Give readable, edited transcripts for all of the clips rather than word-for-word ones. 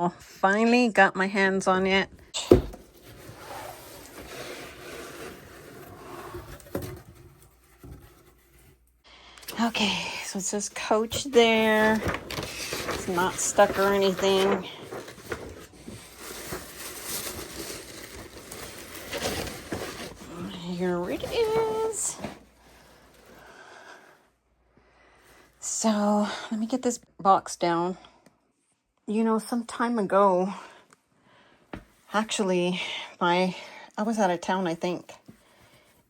y'all. Finally got my hands on it. Okay, so it says Coach there. It's not stuck or anything. Here it is. So let me get this box down. You know, some time ago, actually, I was out of town, I think,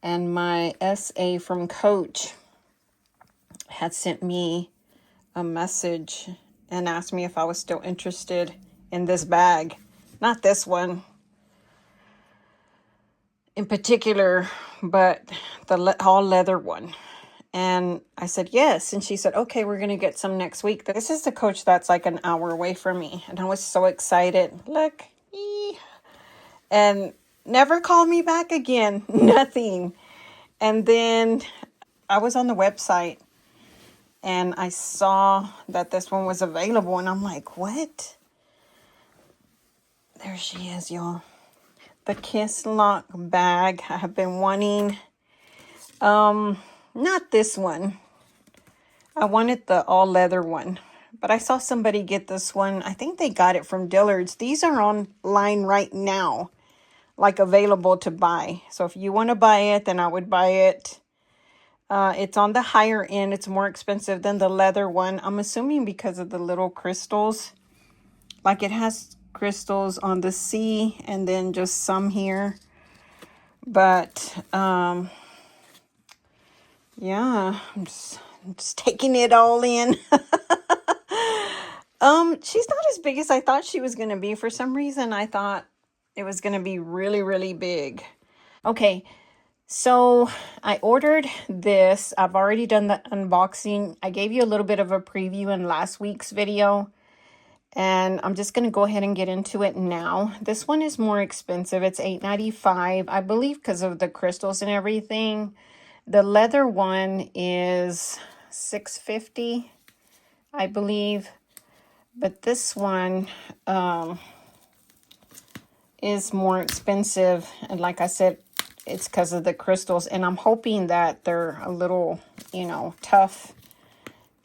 and my SA from Coach had sent me a message and asked me if I was still interested in this bag. Not this one in particular, but the all leather one. And I said, yes. And she said, okay, we're going to get some next week. This is the Coach that's like an hour away from me. And I was so excited. Look. And never called me back again. Nothing. And then I was on the website and I saw that this one was available. And I'm like, what? There she is, y'all. The Kisslock bag. I have been wanting, not this one. I wanted the all leather one, but I saw somebody get this one. I think they got it from Dillard's. These are online right now, like available to buy. So if you want to buy it, then I would buy it. It's on the higher end. It's more expensive than the leather one. I'm assuming because of the little crystals. Like it has crystals on the C and then just some here. But yeah, I'm just taking it all in. She's not as big as I thought she was going to be. For some reason, I thought it was going to be really, really big. Okay, so I ordered this. I've already done the unboxing. I gave you a little bit of a preview in last week's video. And I'm just going to go ahead and get into it now. This one is more expensive. It's $8.95, I believe, because of the crystals and everything. The leather one is $6.50, I believe. But this one is more expensive. And like I said, it's because of the crystals. And I'm hoping that they're a little, you know, tough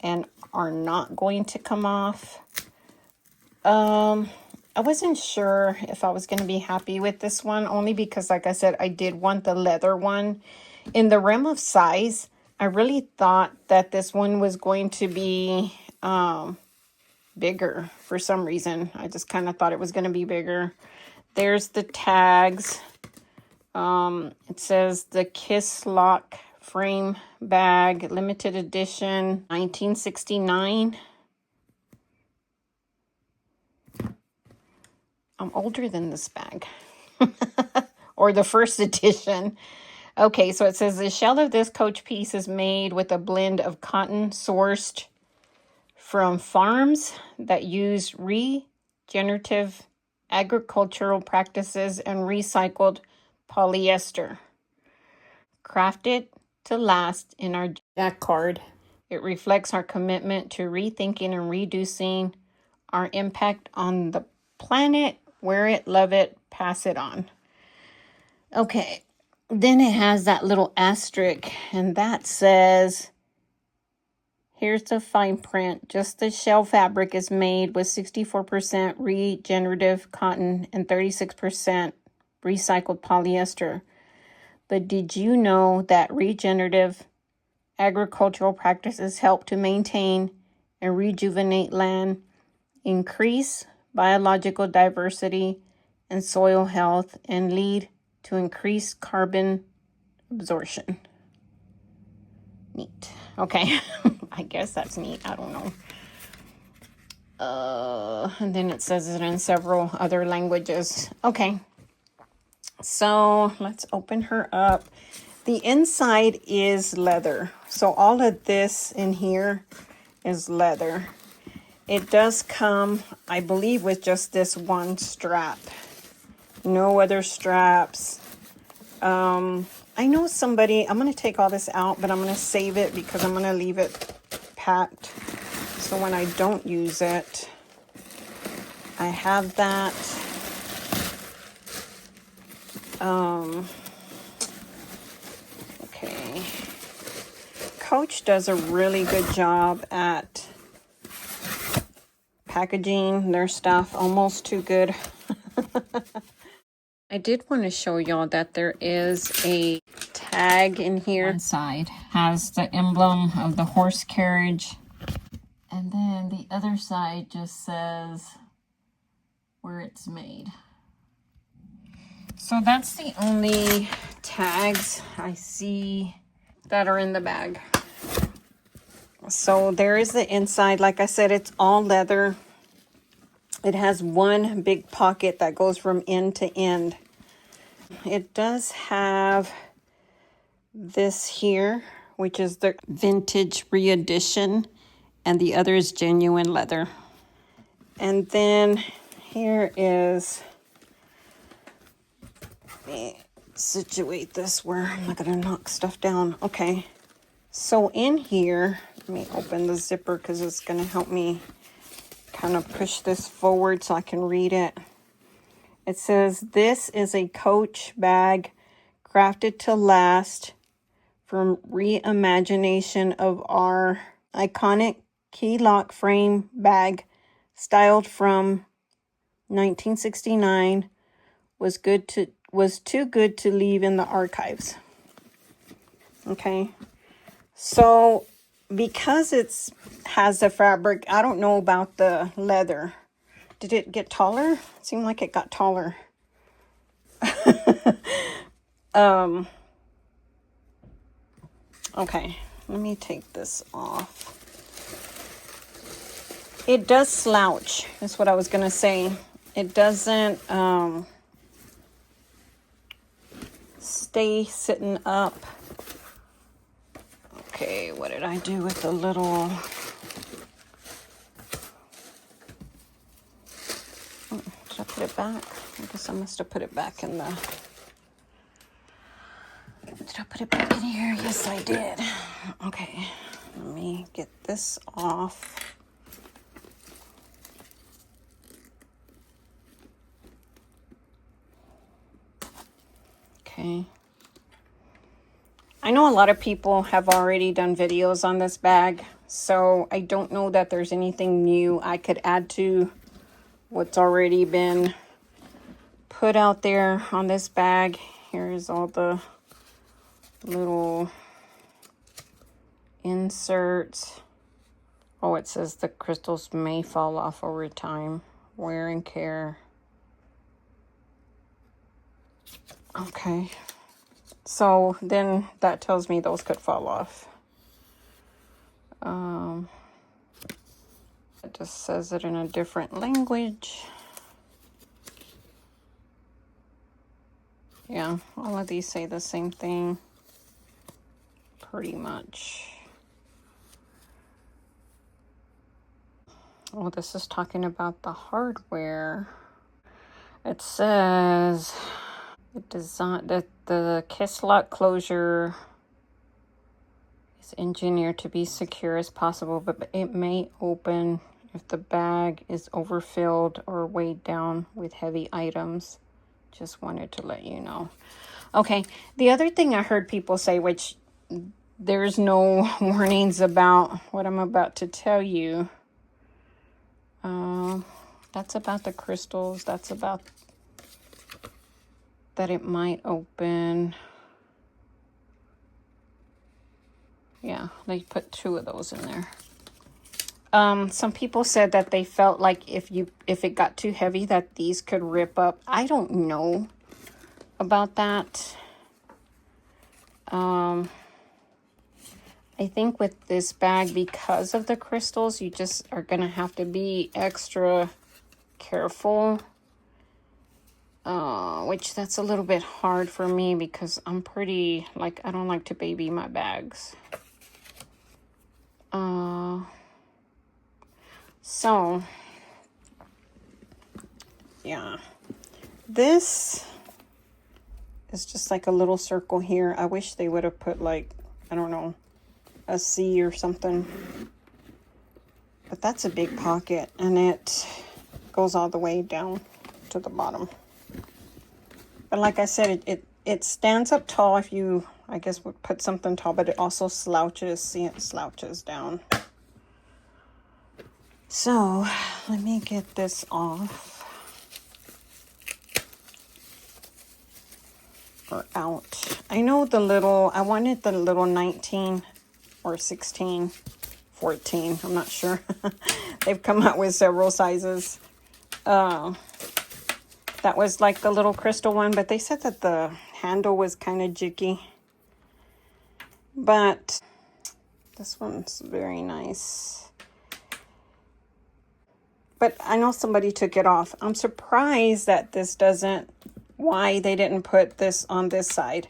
and are not going to come off. I wasn't sure if I was going to be happy with this one, only because, like I said, I did want the leather one. In the realm of size, I really thought that this one was going to be bigger for some reason. I just kind of thought it was going to be bigger. There's the tags. It says the Kisslock frame bag, limited edition, 1969. I'm older than this bag. Or the first edition. Okay, so it says the shell of this Coach piece is made with a blend of cotton sourced from farms that use regenerative agricultural practices and recycled polyester. Crafted to last in our Jacquard, it reflects our commitment to rethinking and reducing our impact on the planet. Wear it, love it, pass it on. Okay, then it has that little asterisk, and that says, here's the fine print. Just the shell fabric is made with 64% regenerative cotton and 36% recycled polyester. But did you know that regenerative agricultural practices help to maintain and rejuvenate land, increase biological diversity and soil health, and lead to increased carbon absorption? Neat. Okay. I guess that's neat. I don't know. And then it says it in several other languages. Okay. So let's open her up. The inside is leather. So all of this in here is leather. It does come, I believe, with just this one strap. No other straps. I know somebody, I'm going to take all this out, but I'm going to save it because I'm going to leave it packed. So when I don't use it, I I have that. Okay. Coach does a really good job at packaging their stuff, almost too good. I did want to show y'all that there is a tag in here. One side has the emblem of the horse carriage, and then the other side just says where it's made. So that's the only tags I see that are in the bag. So there is the inside. Like I said, it's all leather. It has one big pocket that goes from end to end. It does have this here, which is the vintage re-edition, and the other is genuine leather. And then here is, let me situate this where I'm not gonna knock stuff down. Okay, so in here, let me open the zipper because it's gonna help me kind of push this forward so I can read it. It says, this is a Coach bag crafted to last, from reimagination of our iconic Kisslock frame bag, styled from 1969, was too good to leave in the archives. Okay, so because it's has the fabric, I don't know about the leather. Did it get taller? It seemed like it got taller. Okay, let me take this off. It does slouch, is what I was gonna say. It doesn't stay sitting up. Okay, what did I do with the little... Did I put it back? I guess I must have put it back in the... Did I put it back in here? Yes, I did. Okay, let me get this off. Okay. I know a lot of people have already done videos on this bag, so I don't know that there's anything new I could add to what's already been put out there on this bag. Here's all the little inserts. Oh, it says the crystals may fall off over time. Wear and care. Okay. So then that tells me those could fall off. It just says it in a different language. Yeah, all of these say the same thing. Pretty much. Oh, this is talking about the hardware. It says the Kisslock closure is engineered to be secure as possible, but it may open if the bag is overfilled or weighed down with heavy items. Just wanted to let you know. Okay, the other thing I heard people say, which there's no warnings about what I'm about to tell you. That's about the crystals. That's about that it might open. Yeah, they put 2 of those in there. Some people said that they felt like if it got too heavy that these could rip up. I don't know about that. I think with this bag, because of the crystals, you just are gonna have to be extra careful. Which that's a little bit hard for me because I'm pretty, like, I don't like to baby my bags. So, yeah. This is just like a little circle here. I wish they would have put, like, I don't know, a C or something. But that's a big pocket, and it goes all the way down to the bottom. But like I said, it stands up tall if you, I guess, would put something tall, but it also slouches. See, it slouches down. So let me get this off. Or out. I know the little, I wanted the little 19 or 16, 14. I'm not sure. They've come out with several sizes. That was like the little crystal one, but they said that the handle was kind of jicky. But this one's very nice. But I know somebody took it off. I'm surprised that this doesn't, why they didn't put this on this side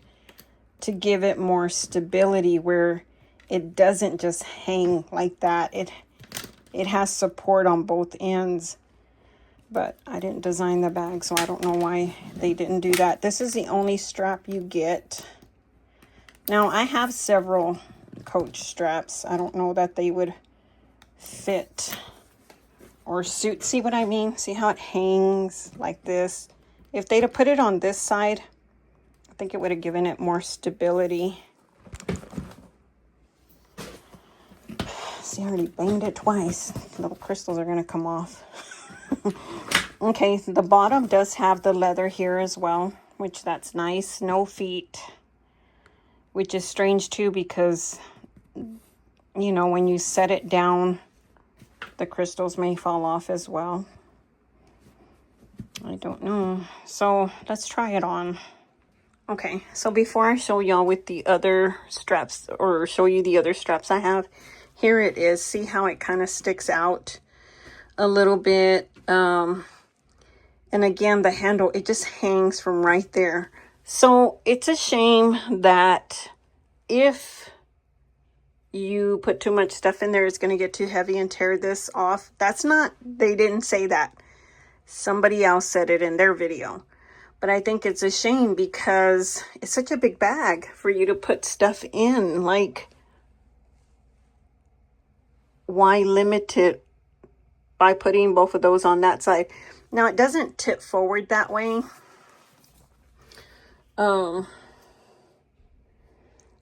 to give it more stability where it doesn't just hang like that. It has support on both ends. But I didn't design the bag, so I don't know why they didn't do that. This is the only strap you get. Now, I have several Coach straps. I don't know that they would fit or suit. See what I mean? See how it hangs like this? If they'd have put it on this side, I think it would have given it more stability. See, I already banged it twice. Little crystals are going to come off. Okay, the bottom does have the leather here as well, which that's nice. No feet, which is strange too because, you know, when you set it down, the crystals may fall off as well. I don't know. So let's try it on. Okay, so before I show y'all with the other straps, or show you the other straps I have, here it is. See how it kind of sticks out a little bit. And again, the handle, it just hangs from right there. So it's a shame that if you put too much stuff in there, it's going to get too heavy and tear this off. That's not, they didn't say that. Somebody else said it in their video. But I think it's a shame because it's such a big bag for you to put stuff in. Like, why limit it by putting both of those on that side? Now, it doesn't tip forward that way.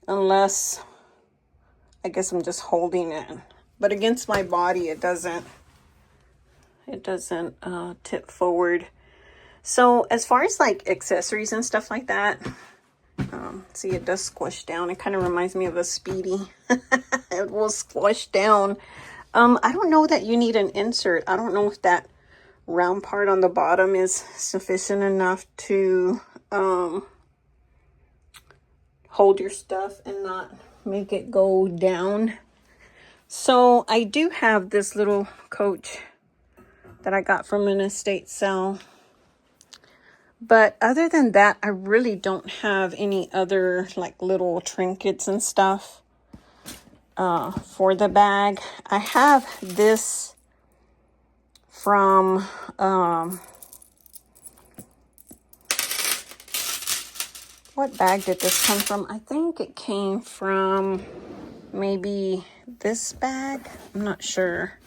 Unless, I guess I'm just holding it. But against my body, it doesn't tip forward. So as far as like accessories and stuff like that, see, it does squish down. It kind of reminds me of a Speedy. It will squish down. I don't know that you need an insert. I don't know if that round part on the bottom is sufficient enough to hold your stuff and not make it go down. So I do have this little Coach that I got from an estate sale. But other than that, I really don't have any other like little trinkets and stuff for the bag. I have this from what bag did this come from? I think it came from maybe this bag. I'm not sure.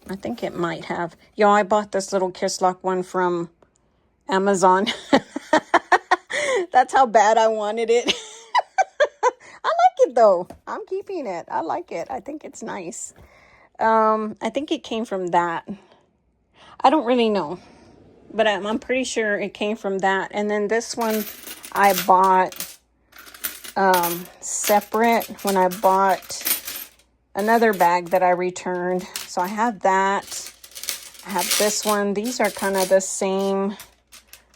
I think it might have. Y'all, I bought this little Kisslock one from Amazon. That's how bad I wanted it. I like it though. I'm keeping it. I like it. I think it's nice. I think it came from that. I don't really know. But I'm pretty sure it came from that. And then this one I bought separate when I bought another bag that I returned. So I have that. I have this one. These are kind of the same.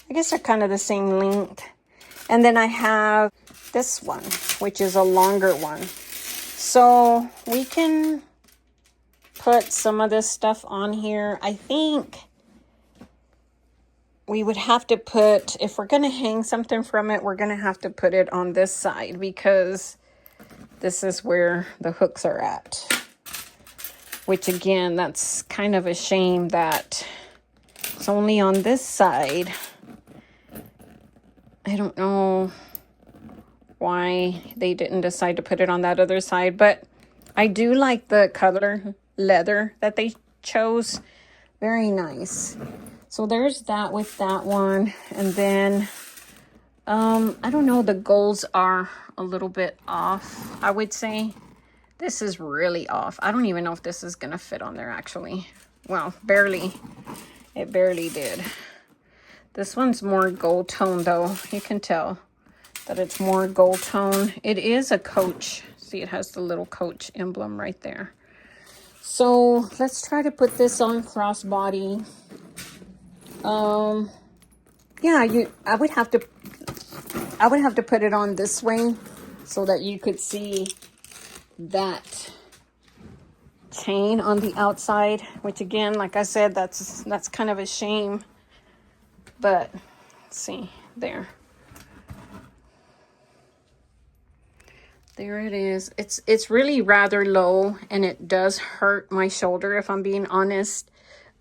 I guess they're kind of the same length. And then I have this one, which is a longer one. So we can put some of this stuff on here. I think we would have to put, if we're going to hang something from it, we're going to have to put it on this side because this is where the hooks are at. Which again, that's kind of a shame that it's only on this side. I don't know why they didn't decide to put it on that other side, but I do like the color leather that they chose. Very nice. So there's that with that one. And then, I don't know, the goals are a little bit off, I would say. This is really off. I don't even know if this is going to fit on there, actually. Well, barely. It barely did. This one's more gold tone, though. You can tell that it's more gold tone. It is a Coach. See, it has the little Coach emblem right there. So let's try to put this on crossbody. Yeah, I would have to put it on this way so that you could see that chain on the outside, which again, like I said, that's kind of a shame. But let's see, there it is. It's really rather low, and it does hurt my shoulder, if I'm being honest,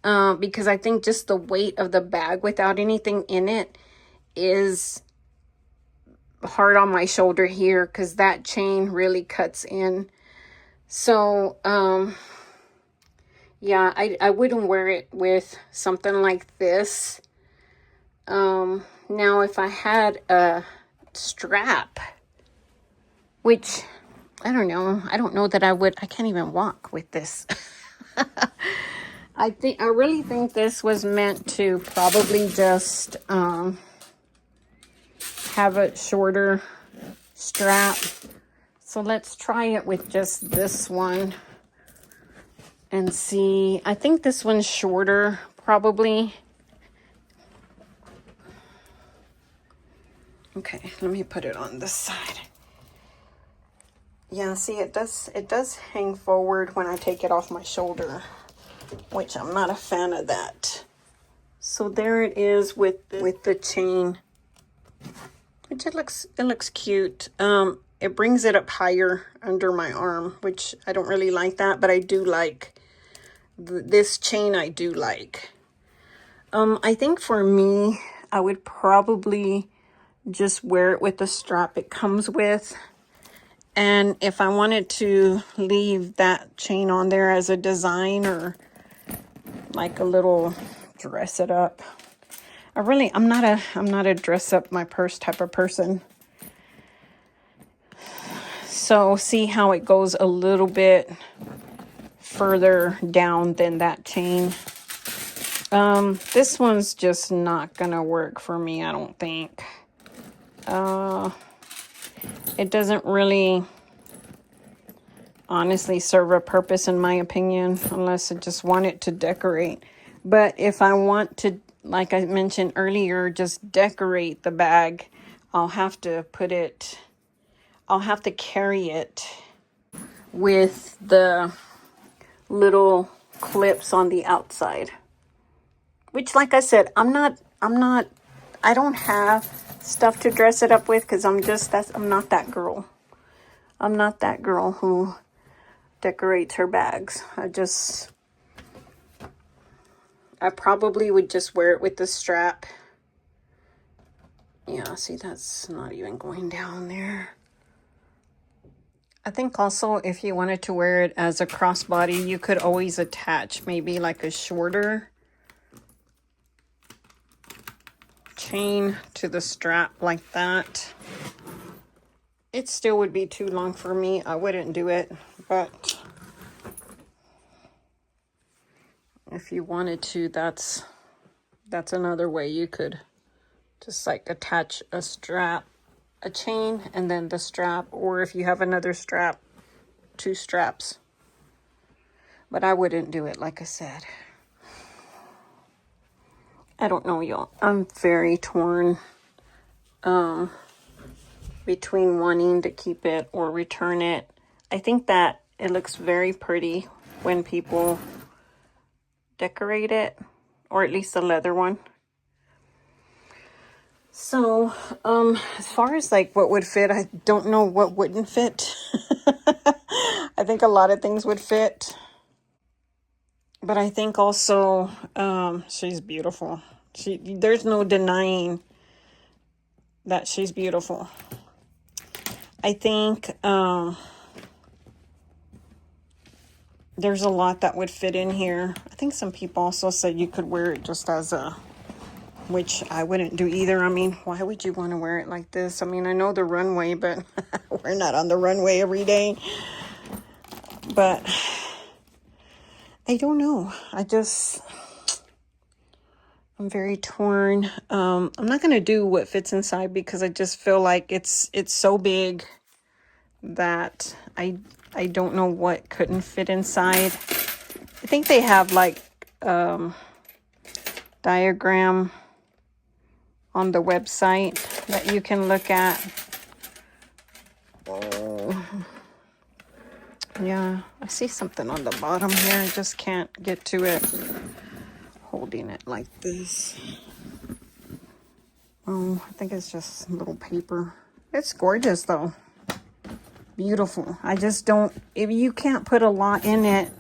because I think just the weight of the bag without anything in it is hard on my shoulder here, because that chain really cuts in. So yeah, I wouldn't wear it with something like this. Now if I had a strap, which I don't know that I would. I can't even walk with this. I really think this was meant to probably just have a shorter strap. So let's try it with just this one and see. I think this one's shorter, probably. Okay, let me put it on this side. Yeah, see, it does hang forward when I take it off my shoulder, which I'm not a fan of that. So there it is with the chain, which it looks cute. It brings it up higher under my arm, which I don't really like that, but I do like this chain. I do like. I think for me, I would probably just wear it with the strap it comes with. And if I wanted to leave that chain on there as a design, or like a little dress it up. I'm not a dress up my purse type of person. So see how it goes a little bit further down than that chain. This one's just not gonna work for me, I don't think. It doesn't really honestly serve a purpose, in my opinion, unless I just want it to decorate. But if I want to, like I mentioned earlier, just decorate the bag, I'll have to carry it with the little clips on the outside. Which, like I said, I don't have stuff to dress it up with, because I'm not that girl. I'm not that girl who decorates her bags. I probably would just wear it with the strap. Yeah, see, that's not even going down there. I think also if you wanted to wear it as a crossbody, you could always attach maybe like a shorter chain to the strap like that. It still would be too long for me. I wouldn't do it, but if you wanted to, that's another way you could just like attach a chain, and then the strap, or if you have another strap, 2 straps. But I wouldn't do it, like I said. I don't know, y'all. I'm very torn between wanting to keep it or return it. I think that it looks very pretty when people decorate it, or at least the leather one. So, as far as like what would fit, I don't know what wouldn't fit. I think a lot of things would fit. But I think also, she's beautiful. There's no denying that she's beautiful. I think, there's a lot that would fit in here. I think some people also said you could wear it just as a, which I wouldn't do either. I mean, why would you want to wear it like this? I mean, I know the runway, but we're not on the runway every day. But I don't know. I'm very torn. I'm not going to do what fits inside because I just feel like it's so big that I don't know what couldn't fit inside. I think they have like diagram on the website that you can look at. Oh, yeah, I see something on the bottom here. I just can't get to it. Holding it like this. Oh, I think it's just a little paper. It's gorgeous though. Beautiful. I just don't, if you can't put a lot in it,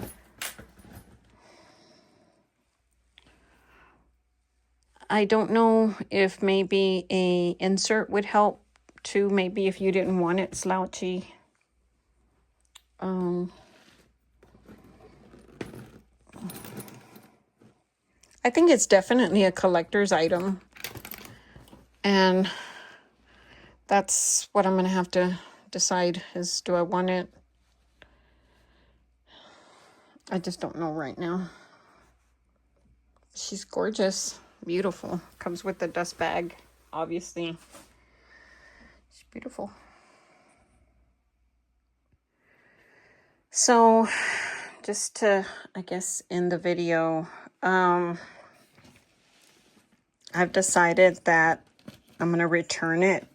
I don't know if maybe a insert would help too. Maybe if you didn't want it slouchy. I think it's definitely a collector's item. And that's what I'm going to have to decide is, do I want it? I just don't know right now. She's gorgeous. Beautiful. Comes with the dust bag, obviously. She's beautiful. So, just to, I guess, end the video, I've decided that I'm going to return it.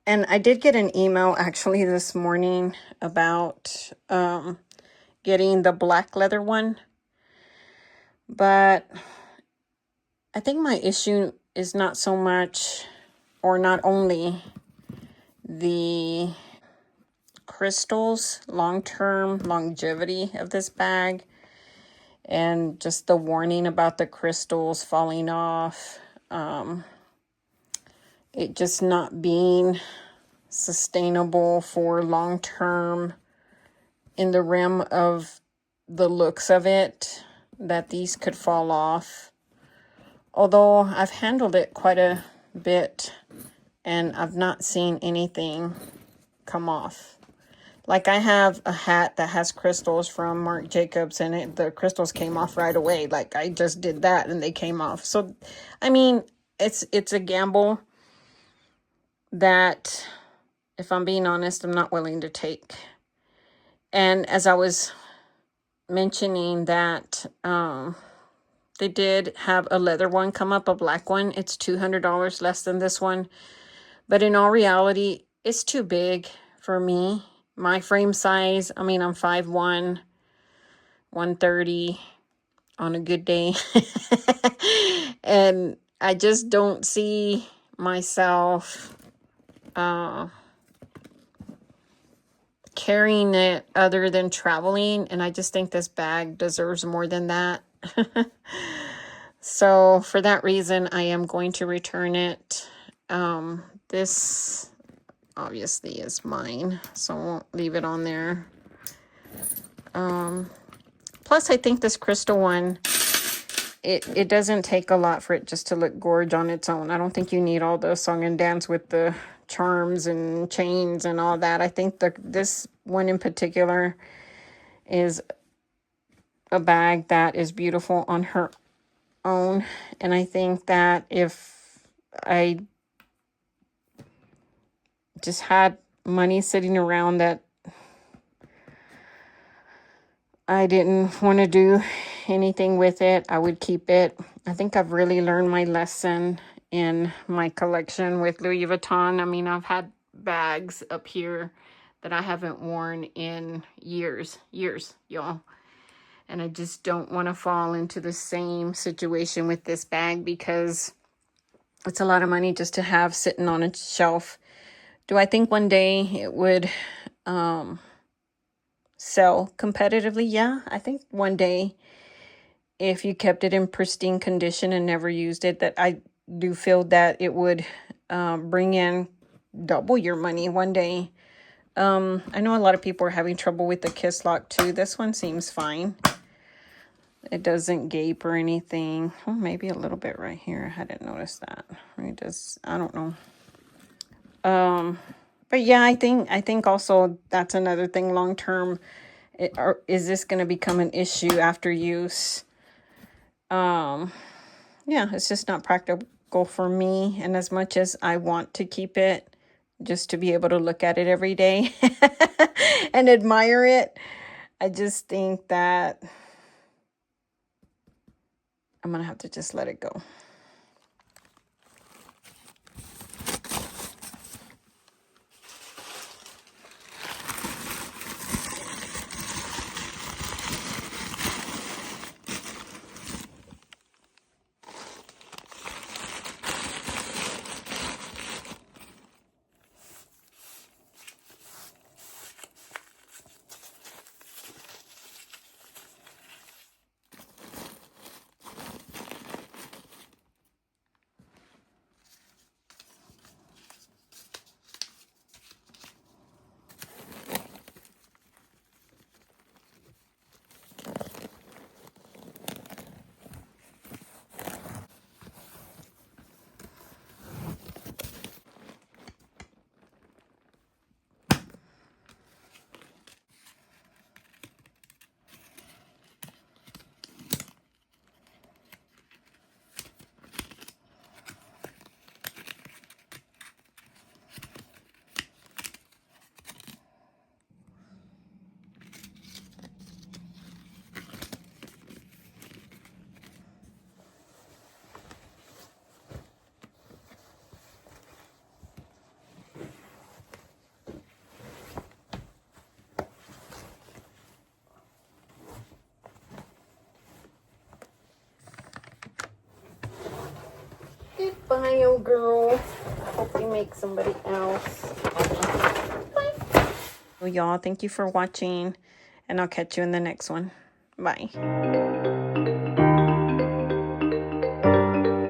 And I did get an email actually this morning about getting the black leather one. But I think my issue is not so much, or not only, the crystals, long-term longevity of this bag, and just the warning about the crystals falling off, it just not being sustainable for long-term in the realm of the looks of it, that these could fall off. Although I've handled it quite a bit and I've not seen anything come off. Like I have a hat that has crystals from Marc Jacobs and the crystals came off right away. Like I just did that and they came off. So, I mean, it's a gamble that, if I'm being honest, I'm not willing to take. And as I was mentioning that, they did have a leather one come up, a black one. It's $200 less than this one. But in all reality, it's too big for me. My frame size, I mean, I'm 5'1", 130 on a good day. And I just don't see myself carrying it other than traveling. And I just think this bag deserves more than that. So for that reason, I am going to return it. This obviously is mine, so I won't leave it on there. Plus, I think this crystal one, it doesn't take a lot for it just to look gorge on its own. I don't think you need all the song and dance with the charms and chains and all that. I think this one in particular is a bag that is beautiful on her own. And I think that if I just had money sitting around that I didn't want to do anything with it, I would keep it. I think I've really learned my lesson in my collection with Louis Vuitton. I mean, I've had bags up here that I haven't worn in years, y'all. And I just don't want to fall into the same situation with this bag because it's a lot of money just to have sitting on a shelf. Do I think one day it would sell competitively? Yeah, I think one day, if you kept it in pristine condition and never used it, that I do feel that it would bring in double your money one day. I know a lot of people are having trouble with the Kisslock too. This one seems fine. It doesn't gape or anything. Oh, maybe a little bit right here. I hadn't noticed that. It does. I don't know. But yeah, I think also that's another thing long term. Is this going to become an issue after use? Yeah, it's just not practical for me. And as much as I want to keep it, just to be able to look at it every day and admire it, I just think that I'm going to have to just let it go. Goodbye, old girl. I hope you make somebody else. Bye. Well, y'all, thank you for watching, and I'll catch you in the next one. Bye.